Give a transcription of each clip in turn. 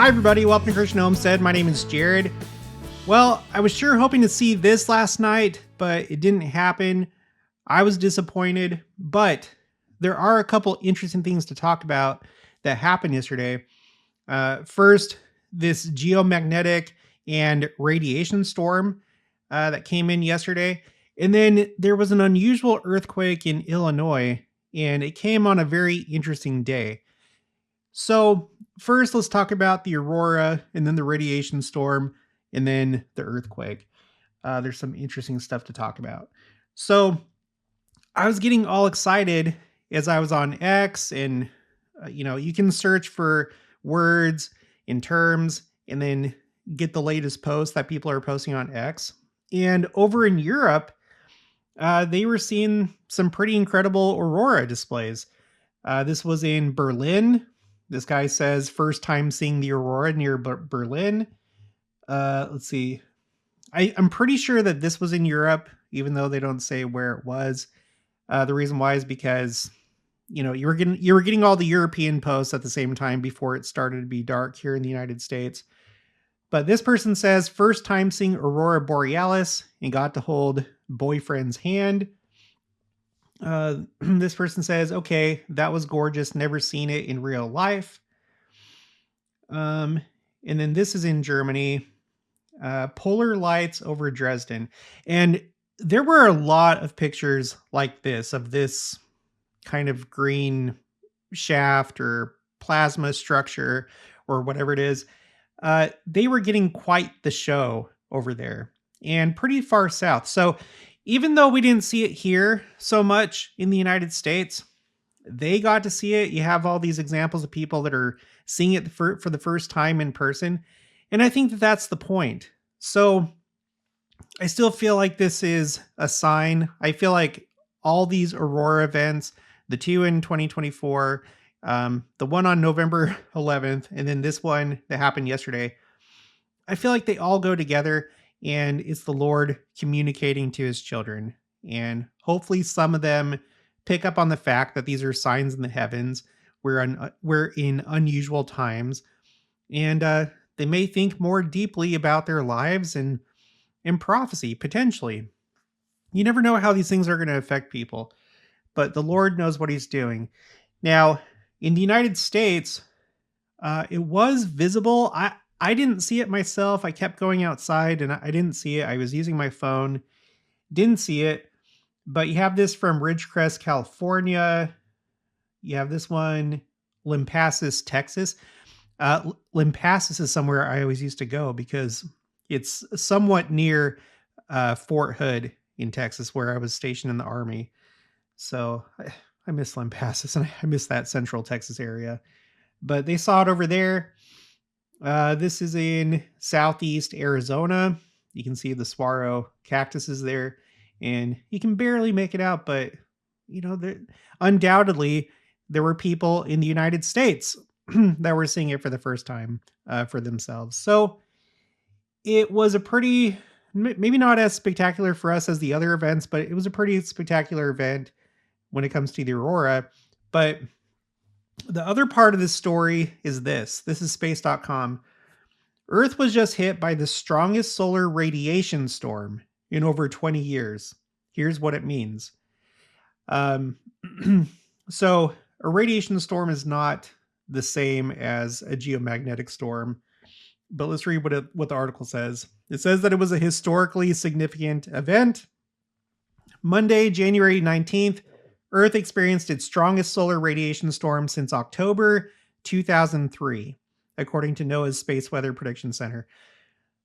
Hi, everybody. Welcome to Christian Homestead. My name is Jared. Well, I was sure hoping to see this last night, but it didn't happen. I was disappointed, but there are a couple interesting things to talk about that happened yesterday. First, this geomagnetic and radiation storm that came in yesterday. And then there was an unusual earthquake in Illinois, and it came on a very interesting day. So, first, let's talk about the Aurora, and then the radiation storm, and then the earthquake. There's some interesting stuff to talk about. So, I was getting all excited as I was on X, and you can search for words and terms, and then get the latest posts that people are posting on X. And over in Europe, they were seeing some pretty incredible Aurora displays. This was in Berlin. This guy says first time seeing the Aurora near Berlin. Let's see. I'm pretty sure that this was in Europe, even though they don't say where it was. The reason why is because you were getting all the European posts at the same time before it started to be dark here in the United States. But this person says first time seeing Aurora Borealis and got to hold boyfriend's hand. This person says, okay, that was gorgeous. Never seen it in real life. And then this is in Germany, polar lights over Dresden. And there were a lot of pictures like this, of this kind of green shaft or plasma structure or whatever it is. They were getting quite the show over there and pretty far south. So even though we didn't see it here so much in the United States, they got to see it. You have all these examples of people that are seeing it for the first time in person. And I think that that's the point. So I still feel like this is a sign. I feel like all these Aurora events, the two in 2024, the one on November 11th, and then this one that happened yesterday, I feel like they all go together. And it's the Lord communicating to his children. And hopefully some of them pick up on the fact that these are signs in the heavens. We're in unusual times. And they may think more deeply about their lives and prophecy, potentially. You never know how these things are going to affect people. But the Lord knows what he's doing. Now, in the United States, it was visible. I didn't see it myself. I kept going outside and I didn't see it. I was using my phone. Didn't see it. But you have this from Ridgecrest, California. You have this one, Limpasas, Texas. Limpasas is somewhere I always used to go because it's somewhat near Fort Hood in Texas, where I was stationed in the Army. So I miss Limpasas and I miss that central Texas area. But they saw it over there. This is in southeast Arizona. You can see the saguaro cactuses there, and you can barely make it out, but undoubtedly there were people in the United States that were seeing it for the first time for themselves. So it was a pretty, maybe not as spectacular for us as the other events, but it was a pretty spectacular event when it comes to the Aurora. But the other part of this story is this. This is space.com. Earth was just hit by the strongest solar radiation storm in over 20 years. Here's what it means. So a radiation storm is not the same as a geomagnetic storm. But let's read what the article says. It says that it was a historically significant event. Monday, January 19th, Earth experienced its strongest solar radiation storm since October 2003, according to NOAA's Space Weather Prediction Center,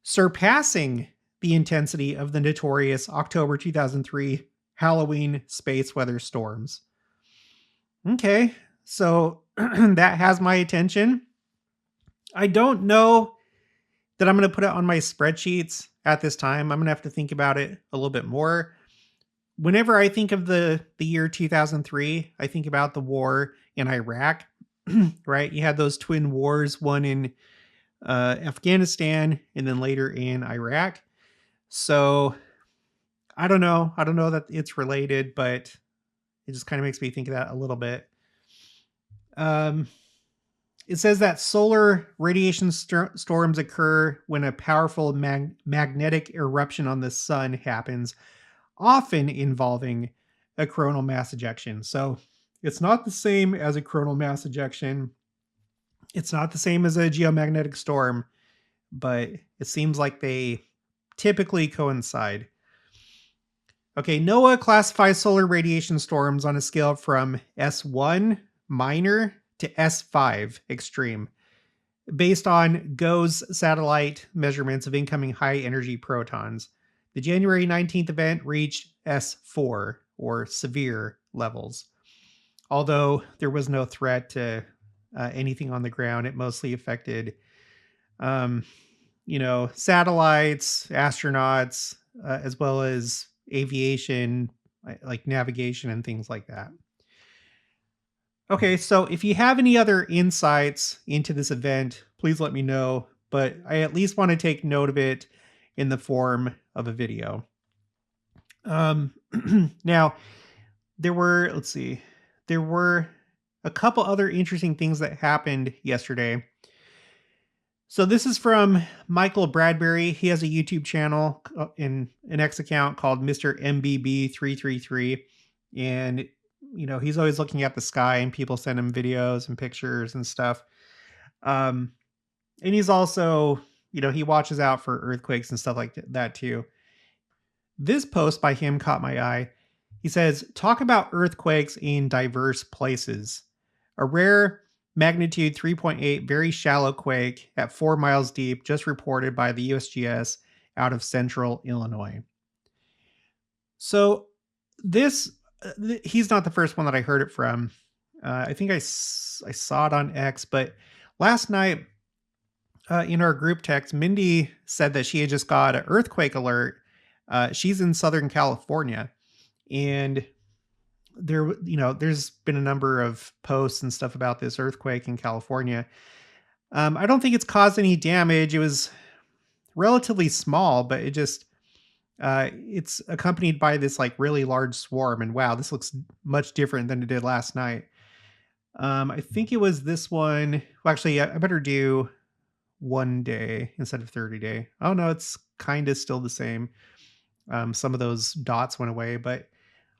surpassing the intensity of the notorious October 2003 Halloween space weather storms. Okay, so that has my attention. I don't know that I'm going to put it on my spreadsheets at this time. I'm going to have to think about it a little bit more. Whenever I think of the year 2003, I think about the war in Iraq, right? You had those twin wars, one in Afghanistan and then later in Iraq. So I don't know. I don't know that it's related, but it just kind of makes me think of that a little bit. It says that solar radiation storms occur when a powerful magnetic eruption on the sun happens, often involving a coronal mass ejection. So it's not the same as a coronal mass ejection. It's not the same as a geomagnetic storm, but it seems like they typically coincide. Okay, NOAA classifies solar radiation storms on a scale from S1, minor, to S5, extreme, based on GOES satellite measurements of incoming high energy protons. The January 19th event reached S4, or severe levels. Although there was no threat to anything on the ground, it mostly affected, satellites, astronauts, as well as aviation, like navigation and things like that. Okay, so if you have any other insights into this event, please let me know, but I at least want to take note of it in the form of a video. Now, there were a couple other interesting things that happened yesterday. So this is from Michael Bradbury. He has a YouTube channel in an X account called Mr. MBB333. And, he's always looking at the sky and people send him videos and pictures and stuff. And he's also, he watches out for earthquakes and stuff like that too. This post by him caught my eye. He says, talk about earthquakes in diverse places. A rare magnitude 3.8 very shallow quake at 4 miles deep just reported by the USGS out of central Illinois. So this, he's not the first one that I heard it from. I think I saw it on X, but last night in our group text, Mindy said that she had just got an earthquake alert. She's in Southern California, and there's been a number of posts and stuff about this earthquake in California. I don't think it's caused any damage. It was relatively small, but it just, it's accompanied by this like really large swarm. And wow, this looks much different than it did last night. I think it was this one. Well, actually, I better do 1 day instead of 30 day. Oh no, it's kind of still the same. Some of those dots went away, but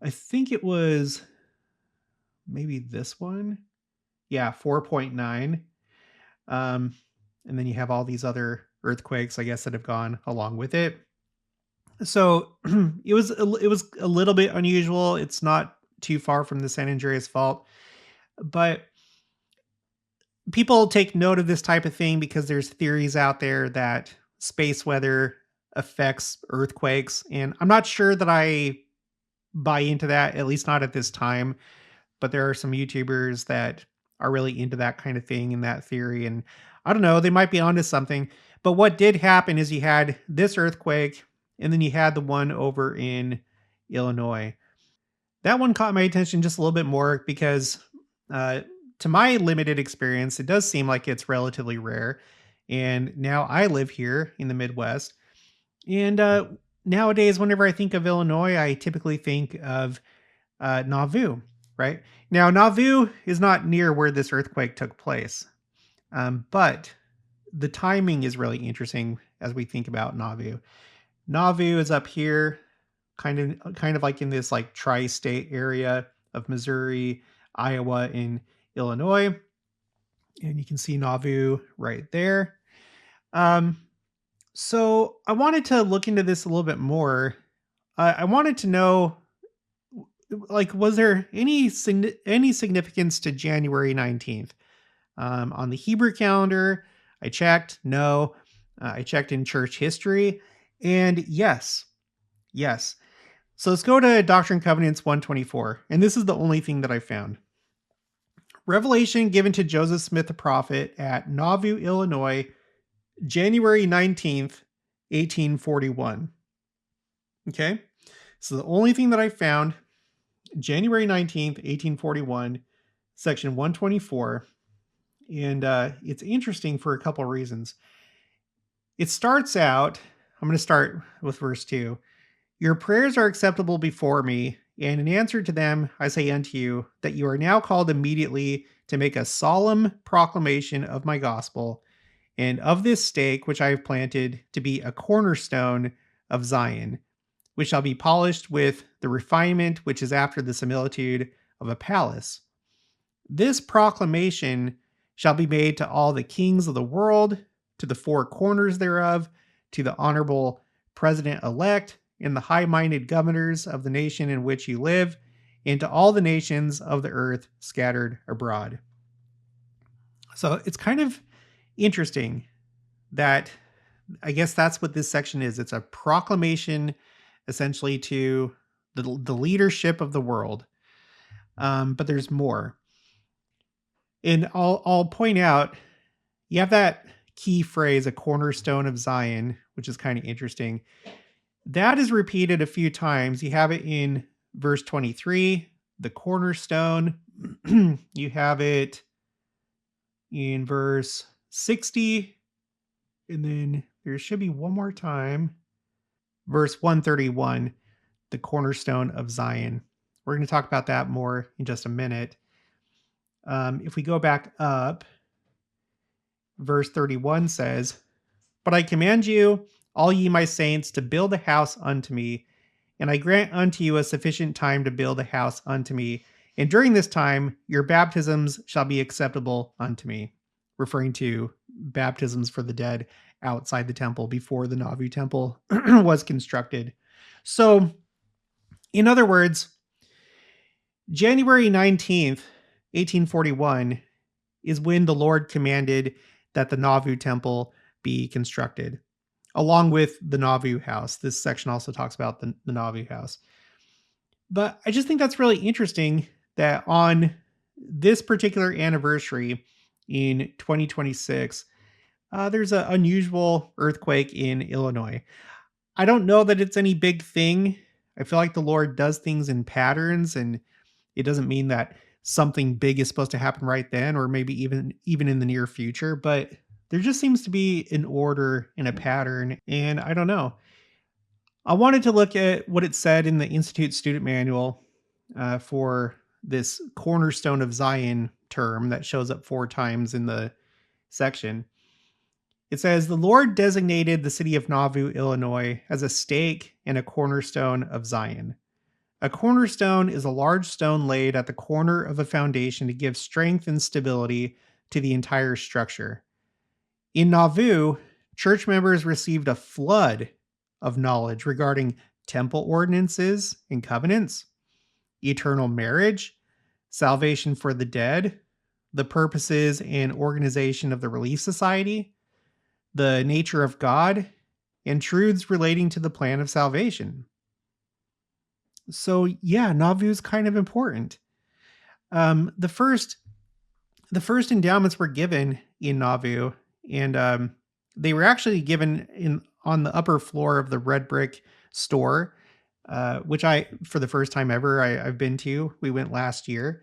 I think it was maybe this one. Yeah, 4.9. And then you have all these other earthquakes, I guess, that have gone along with it. So it was a little bit unusual. It's not too far from the San Andreas Fault, but people take note of this type of thing because there's theories out there that space weather affects earthquakes, and I'm not sure that I buy into that, at least not at this time. But there are some YouTubers that are really into that kind of thing and that theory, and I don't know, they might be onto something. But what did happen is you had this earthquake, and then you had the one over in Illinois. That one caught my attention just a little bit more because, to my limited experience, it does seem like it's relatively rare. And now I live here in the Midwest. And nowadays, whenever I think of Illinois, I typically think of Nauvoo, right? Now, Nauvoo is not near where this earthquake took place, but the timing is really interesting as we think about Nauvoo. Nauvoo is up here, kind of like in this like tri-state area of Missouri, Iowa, and Illinois, and you can see Nauvoo right there. So I wanted to look into this a little bit more. I wanted to know, like, was there any significance to January 19th? On the Hebrew calendar, I checked. No. I checked in church history. And yes. So let's go to Doctrine and Covenants 124. And this is the only thing that I found. Revelation given to Joseph Smith the prophet at Nauvoo, Illinois, January 19th, 1841. Okay. So the only thing that I found, January 19th, 1841, section 124. And it's interesting for a couple reasons. It starts out, I'm going to start with verse 2. Your prayers are acceptable before me And in answer to them, I say unto you that you are now called immediately to make a solemn proclamation of my gospel and of this stake which I have planted to be a cornerstone of Zion, which shall be polished with the refinement which is after the similitude of a palace. This proclamation shall be made to all the kings of the world, to the four corners thereof, to the honorable president elect, and the high minded governors of the nation in which you live, and to all the nations of the earth scattered abroad. So it's kind of interesting that I guess that's what this section is. It's a proclamation essentially to the leadership of the world. But there's more. And I'll point out, you have that key phrase, a cornerstone of Zion, which is kind of interesting. That is repeated a few times. You have it in verse 23, the cornerstone. You have it in verse 60. And then there should be one more time. Verse 131, the cornerstone of Zion. We're going to talk about that more in just a minute. If we go back up, verse 31 says, But I command you, all ye my saints, to build a house unto me, and I grant unto you a sufficient time to build a house unto me. And during this time, your baptisms shall be acceptable unto me. Referring to baptisms for the dead outside the temple before the Nauvoo temple was constructed. So, in other words, January 19th, 1841 is when the Lord commanded that the Nauvoo temple be constructed, along with the Nauvoo house. This section also talks about the Nauvoo house. But I just think that's really interesting that on this particular anniversary in 2026, there's an unusual earthquake in Illinois. I don't know that it's any big thing. I feel like the Lord does things in patterns, and it doesn't mean that something big is supposed to happen right then, or maybe even in the near future. But there just seems to be an order and a pattern, and I don't know. I wanted to look at what it said in the Institute student manual for this cornerstone of Zion term that shows up 4 times in the section. It says, the Lord designated the city of Nauvoo, Illinois, as a stake and a cornerstone of Zion. A cornerstone is a large stone laid at the corner of a foundation to give strength and stability to the entire structure. In Nauvoo, church members received a flood of knowledge regarding temple ordinances and covenants, eternal marriage, salvation for the dead, the purposes and organization of the Relief Society, the nature of God, and truths relating to the plan of salvation. So yeah, Nauvoo is kind of important. The first endowments were given in Nauvoo, and they were actually given on the upper floor of the red brick store, which for the first time ever, I've been to. We went last year.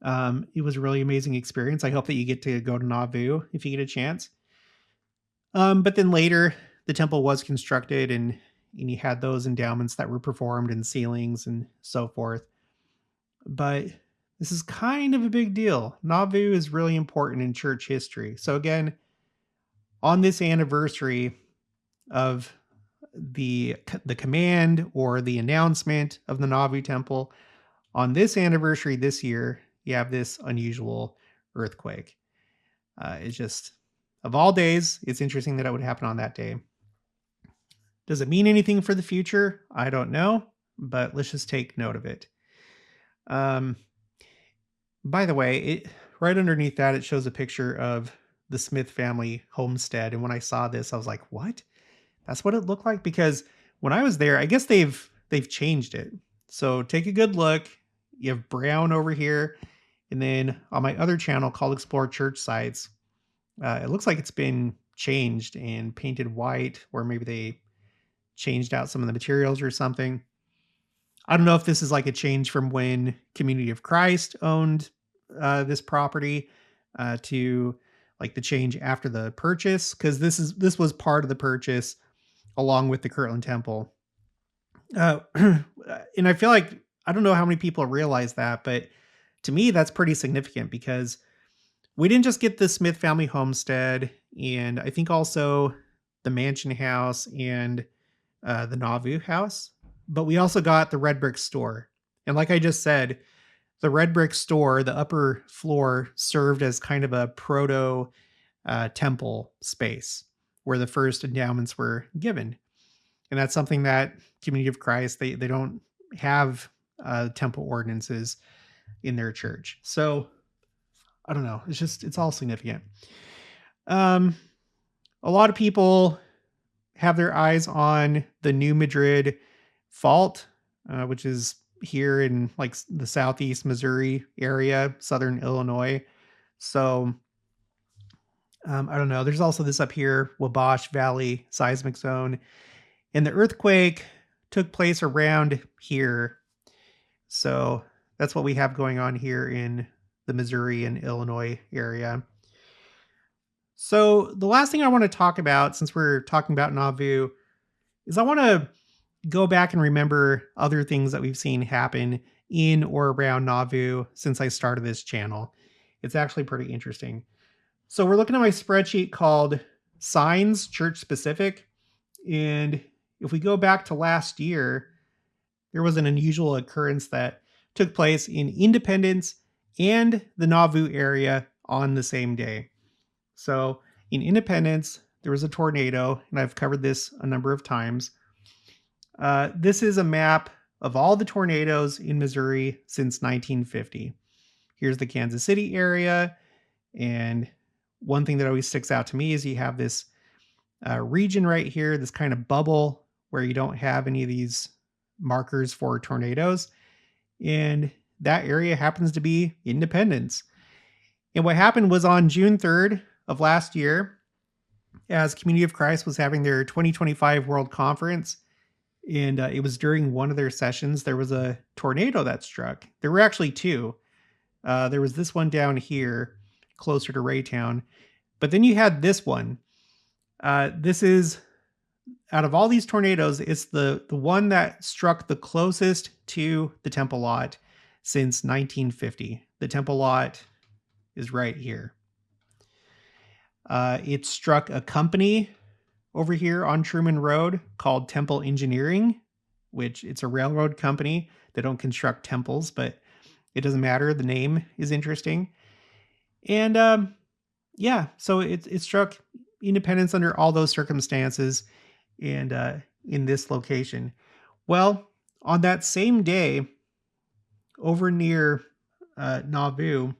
It was a really amazing experience. I hope that you get to go to Nauvoo if you get a chance. But then later, the temple was constructed, and you had those endowments that were performed in ceilings and so forth. But this is kind of a big deal. Nauvoo is really important in church history. So again, on this anniversary of the command or the announcement of the Nauvoo temple, on this anniversary this year, you have this unusual earthquake. It's just, of all days, it's interesting that it would happen on that day. Does it mean anything for the future? I don't know, but let's just take note of it. By the way, right underneath that, it shows a picture of the Smith family homestead. And when I saw this, I was like, what? That's what it looked like? Because when I was there, I guess they've changed it. So take a good look. You have brown over here. And then on my other channel called Explore Church Sites, it looks like it's been changed and painted white, or maybe they changed out some of the materials or something. I don't know if this is like a change from when Community of Christ owned this property to like the change after the purchase, because this was part of the purchase along with the Kirtland Temple. And I feel like I don't know how many people realize that, but to me, that's pretty significant because we didn't just get the Smith family homestead, and I think also the mansion house and the Nauvoo house, but we also got the red brick store. And like I just said, the red brick store, the upper floor, served as kind of a proto temple space where the first endowments were given. And that's something that Community of Christ, they don't have temple ordinances in their church. So I don't know. It's all significant. Um, a lot of people have their eyes on the New Madrid Fault, which is here in like the southeast Missouri area, southern Illinois. So I don't know. There's also this up here, Wabash Valley seismic zone, and the earthquake took place around here. So that's what we have going on here in the Missouri and Illinois area. So the last thing I want to talk about, since we're talking about Nauvoo, is I want to go back and remember other things that we've seen happen in or around Nauvoo since I started this channel. It's actually pretty interesting. So we're looking at my spreadsheet called Signs Church Specific. And if we go back to last year, there was an unusual occurrence that took place in Independence and the Nauvoo area on the same day. So in Independence, there was a tornado, and I've covered this a number of times. This is a map of all the tornadoes in Missouri since 1950. Here's the Kansas City area. And one thing that always sticks out to me is you have this region right here, this kind of bubble where you don't have any of these markers for tornadoes. And that area happens to be Independence. And what happened was on June 3rd of last year, as Community of Christ was having their 2025 World Conference, and it was during one of their sessions, there was a tornado that struck. There were actually two. There was this one down here, closer to Raytown. But then you had this one. This is, out of all these tornadoes, it's the one that struck the closest to the Temple Lot since 1950. The Temple Lot is right here. It struck a company over here on Truman Road called Temple Engineering, which it's a railroad company. They don't construct temples, but it doesn't matter. The name is interesting. And yeah, so it struck Independence under all those circumstances and in this location. Well, on that same day, over near Nauvoo,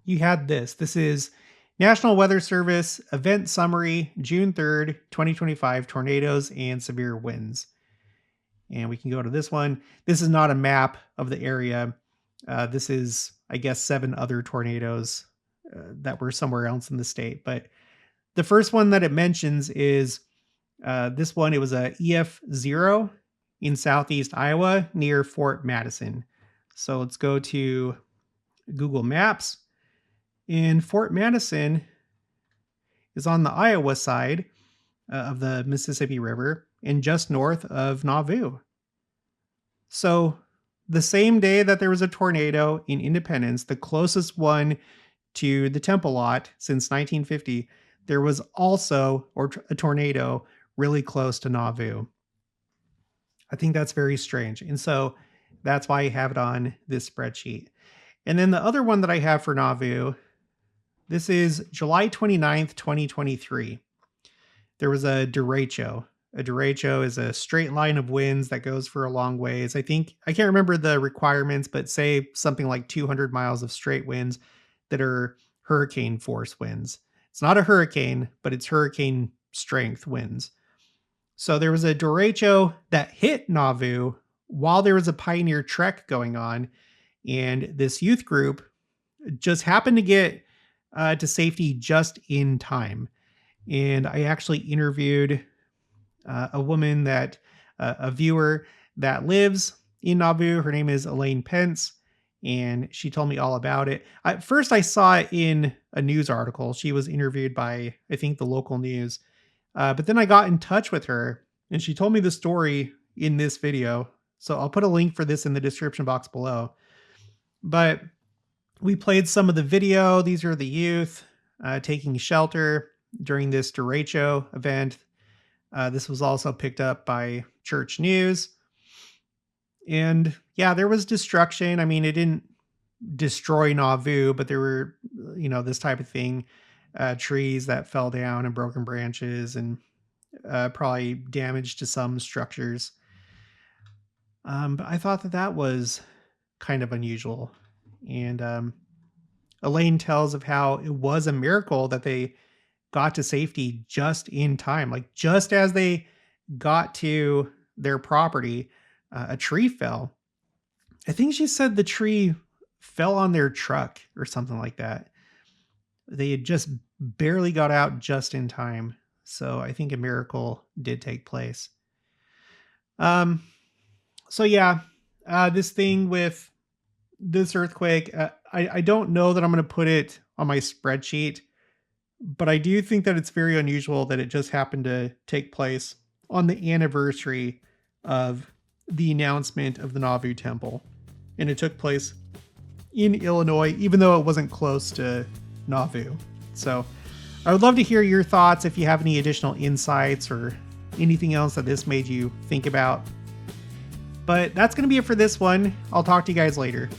you had this. This is National Weather Service Event Summary, June 3rd, 2025, tornadoes and severe winds. And we can go to this one. This is not a map of the area. This is, I guess, 7 other tornadoes that were somewhere else in the state. But the first one that it mentions is this one. It was a EF0 in southeast Iowa near Fort Madison. So let's go to Google Maps. And Fort Madison is on the Iowa side of the Mississippi River and just north of Nauvoo. So the same day that there was a tornado in Independence, the closest one to the Temple Lot since 1950, there was also a tornado really close to Nauvoo. I think that's very strange. And so that's why I have it on this spreadsheet. And then the other one that I have for Nauvoo, this is July 29th, 2023. There was a derecho. A derecho is a straight line of winds that goes for a long ways. I can't remember the requirements, but say something like 200 miles of straight winds that are hurricane force winds. It's not a hurricane, but it's hurricane strength winds. So there was a derecho that hit Nauvoo while there was a pioneer trek going on. And this youth group just happened to get to safety just in time. And I actually interviewed a woman a viewer that lives in Nauvoo. Her name is Elaine Pence, and she told me all about it. First, I saw it in a news article. She was interviewed by, I think, the local news. But then I got in touch with her, and she told me the story in this video. So I'll put a link for this in the description box below. But we played some of the video. These are the youth taking shelter during this Derecho event. This was also picked up by Church News. And yeah, there was destruction. I mean, it didn't destroy Nauvoo, but there were, this type of thing, trees that fell down and broken branches and probably damage to some structures. But I thought that was kind of unusual. And Elaine tells of how it was a miracle that they got to safety just in time. Like just as they got to their property, a tree fell. I think she said the tree fell on their truck or something like that. They had just barely got out just in time. So I think a miracle did take place. So yeah, this thing with this earthquake, I don't know that I'm going to put it on my spreadsheet, but I do think that it's very unusual that it just happened to take place on the anniversary of the announcement of the Nauvoo Temple. And it took place in Illinois, even though it wasn't close to Nauvoo. So I would love to hear your thoughts if you have any additional insights or anything else that this made you think about. But that's going to be it for this one. I'll talk to you guys later.